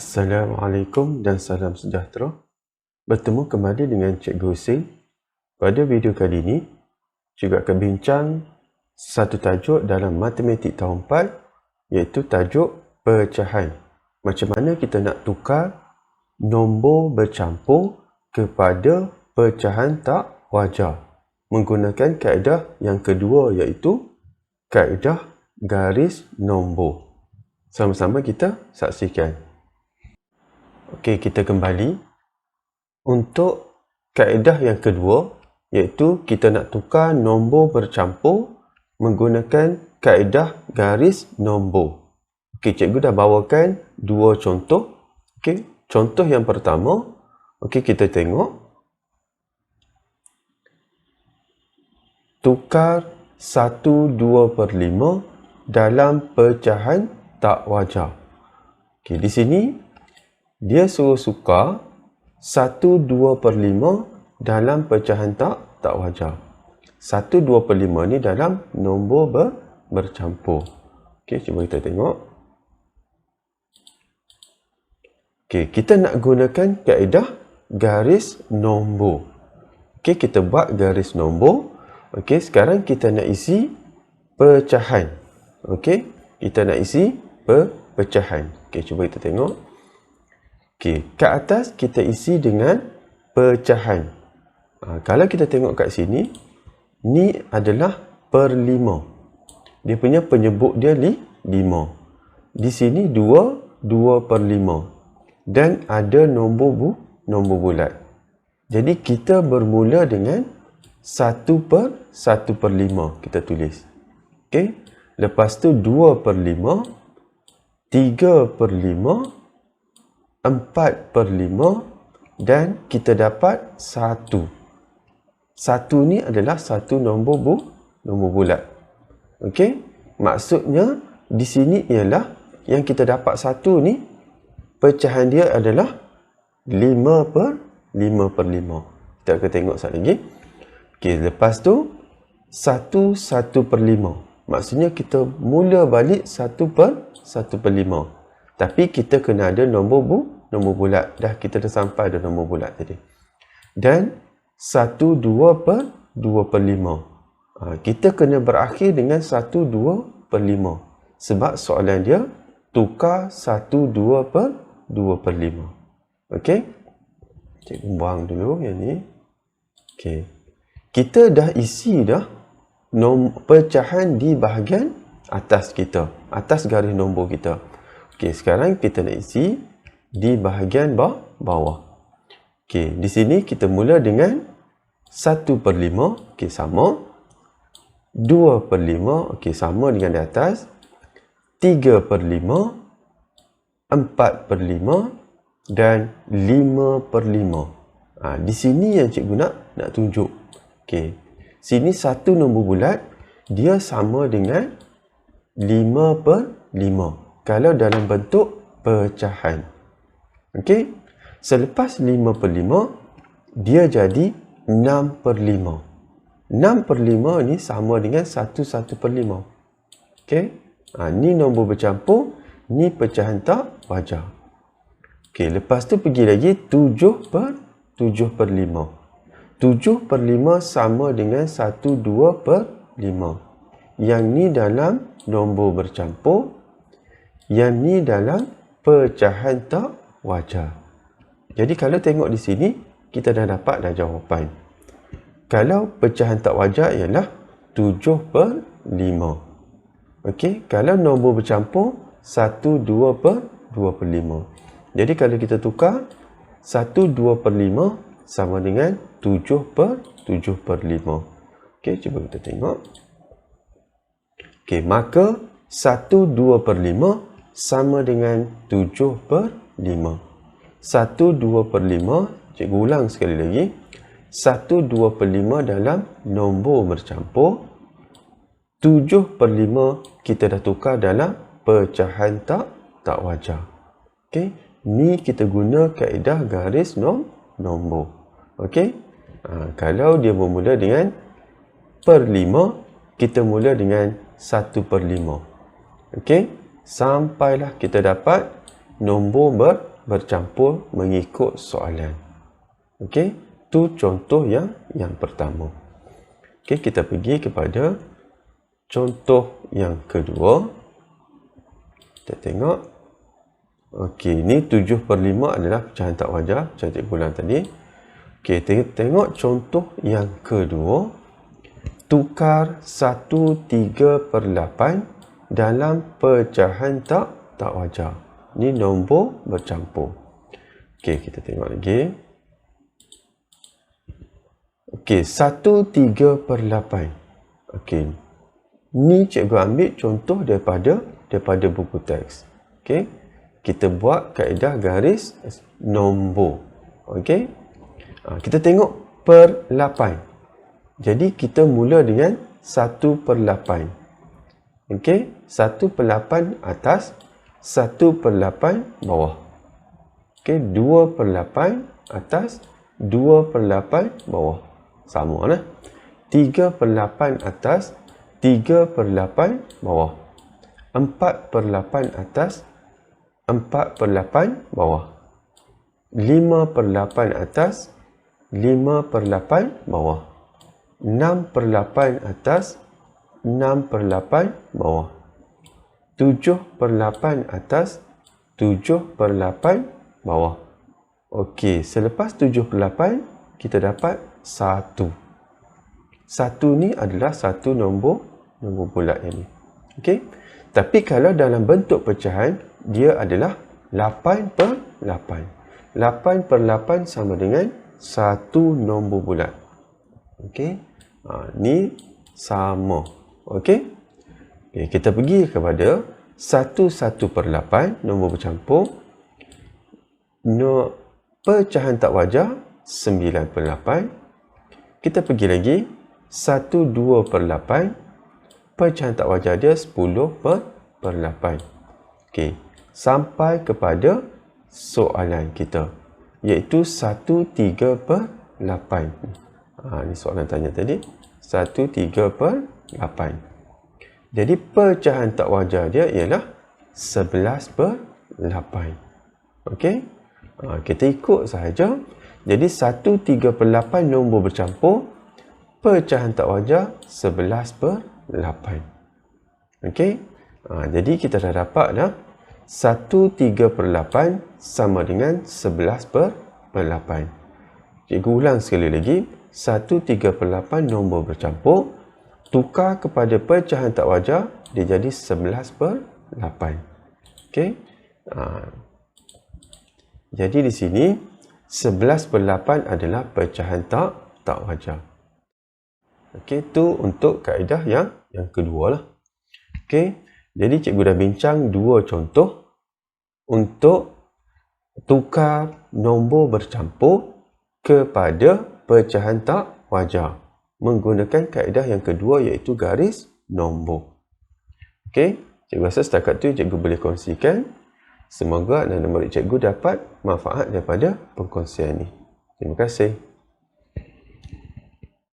Assalamualaikum dan salam sejahtera. Bertemu kembali dengan Cikgu Hussein. Pada video kali ini, cikgu akan bincang satu tajuk dalam matematik tahun 4, iaitu tajuk pecahan. Macam mana kita nak tukar nombor bercampur kepada pecahan tak wajar menggunakan kaedah yang kedua, iaitu kaedah garis nombor. Sama-sama kita saksikan. Okey, kita kembali. Untuk kaedah yang kedua, iaitu kita nak tukar nombor bercampur menggunakan kaedah garis nombor. Okey, cikgu dah bawakan dua contoh. Okey, contoh yang pertama, okey, kita tengok. Tukar 1/2/5 dalam pecahan tak wajar. Okey, di sini dia suruh tukar 1/2/5 dalam pecahan tak wajar. 1/2/5 ni dalam nombor bercampur. Okey, cuba kita tengok. Okey, kita nak gunakan kaedah garis nombor. Okey, kita buat garis nombor. Okey, sekarang kita nak isi pecahan. Okey, kita nak isi pecahan. Okey, cuba kita tengok. Okey, kat atas kita isi dengan pecahan. Kalau kita tengok kat sini, ni adalah per 5. Dia punya penyebut dia 5. Di sini 2/5. Dan ada nombor bulat. Jadi kita bermula dengan 1/1/5 kita tulis. Okey, lepas tu 2/5, 3/5, 4/5 dan kita dapat 1. 1 ni adalah satu nombor bulat. Okey, maksudnya di sini ialah yang kita dapat 1 ni, pecahan dia adalah 5/5/5. Kita akan tengok sekali lagi. Okey, lepas tu 1/1/5. Maksudnya kita mula balik 1/1/5. Tapi kita kena ada nombor bulat. Kita dah sampai ada nombor bulat tadi. Dan 1/2/2/5. Kita kena berakhir dengan 1/2/5. Sebab soalan dia tukar 1/2/2/5. Okey. Cikgu buang dulu yang ni. Okey. Kita dah isi dah pecahan di bahagian atas kita. Atas garis nombor kita. Okey, sekarang kita nak isi di bahagian bawah. Okey, di sini kita mula dengan 1/5. Okey, sama. 2/5. Okey, sama dengan di atas. 3/5, 4/5 dan 5/5. Di sini yang cikgu nak tunjuk. Okey, sini satu nombor bulat, dia sama dengan 5/5. Kalau dalam bentuk pecahan. Okey, selepas 5/5, dia jadi 6/5. 6/5 ni sama dengan 1/1/5. Okey, ni nombor bercampur, ni pecahan tak wajar. Okey, lepas tu pergi lagi 7/7/5. 7/5 sama dengan 1/2/5. Yang ni dalam nombor bercampur, yang ni dalam pecahan tak wajar. Jadi kalau tengok di sini, kita dah dapat dah jawapan. Kalau pecahan tak wajar ialah 7/5. Okey, kalau nombor bercampur 1/2/2/5. Jadi kalau kita tukar 1/2/5 sama dengan 7/7/5. Okey, cuba kita tengok. Okey, maka 1/2/5 sama dengan 7/5. 1/2/5, cikgu ulang sekali lagi. 1/2/5 dalam nombor bercampur. 7/5 kita dah tukar dalam pecahan tak wajar. Okey, ni kita guna kaedah garis nombor. Okey, kalau dia bermula dengan per 5, kita mula dengan 1/5. Okey, sampailah kita dapat nombor bercampur mengikut soalan. Okey, tu contoh yang pertama. Okey, kita pergi kepada contoh yang kedua. Kita tengok. Okey, ni 7/5 adalah pecahan tak wajar, macam cikgu ulang tadi. Okey, tengok contoh yang kedua. Tukar 1/3/8 dalam pecahan tak wajar. Ni nombor bercampur. Okey, kita tengok lagi. Okey, 1/3/8. Okey. Ni cikgu ambil contoh daripada buku teks. Okey. Kita buat kaedah garis nombor. Okey. Kita tengok per 8. Jadi kita mula dengan 1/8. Okey, 1/8 atas, 1/8 bawah. Okey, 2/8 atas, 2/8 bawah. Sama lah. 3/8 atas, 3/8 bawah. 4/8 atas, 4/8 bawah. 5/8 atas, 5/8 bawah. 6/8 atas, 6/8 bawah. 7/8 atas, 7/8 bawah. Okey, selepas 7/8 kita dapat 1. 1 ni adalah satu nombor bulat yang ni. Okey. Tapi kalau dalam bentuk pecahan, dia adalah 8/8. 8/8 sama dengan satu nombor bulat. Okey. Ni sama. Okey. Okay, kita pergi kepada 1/8 nombor bercampur. Pecahan tak wajar 9/8. Kita pergi lagi 1/2/8. Pecahan tak wajar dia 10/8. Okey, sampai kepada soalan kita, iaitu 1/3/8. Ni soalan tanya tadi, 1/3/8. Jadi pecahan tak wajar dia ialah 11/8. Okey, kita ikut sahaja. Jadi 1/3/8 nombor bercampur, pecahan tak wajar 11/8. Okey, jadi kita dah dapat dah 1/3/8 sama dengan 11/8. Cikgu ulang sekali lagi. 1/3/8 nombor bercampur, tukar kepada pecahan tak wajar, dia jadi 11/8. Okey. Jadi di sini 11/8 adalah pecahan tak wajar. Okey, tu untuk kaedah yang kedua lah. Okey, jadi cikgu dah bincang dua contoh untuk tukar nombor bercampur kepada pecahan tak wajar menggunakan kaedah yang kedua, iaitu garis nombor. Okey, cikgu rasa setakat tu cikgu boleh kongsikan. Semoga anak-anak murid cikgu dapat manfaat daripada perkongsian ini. Terima kasih.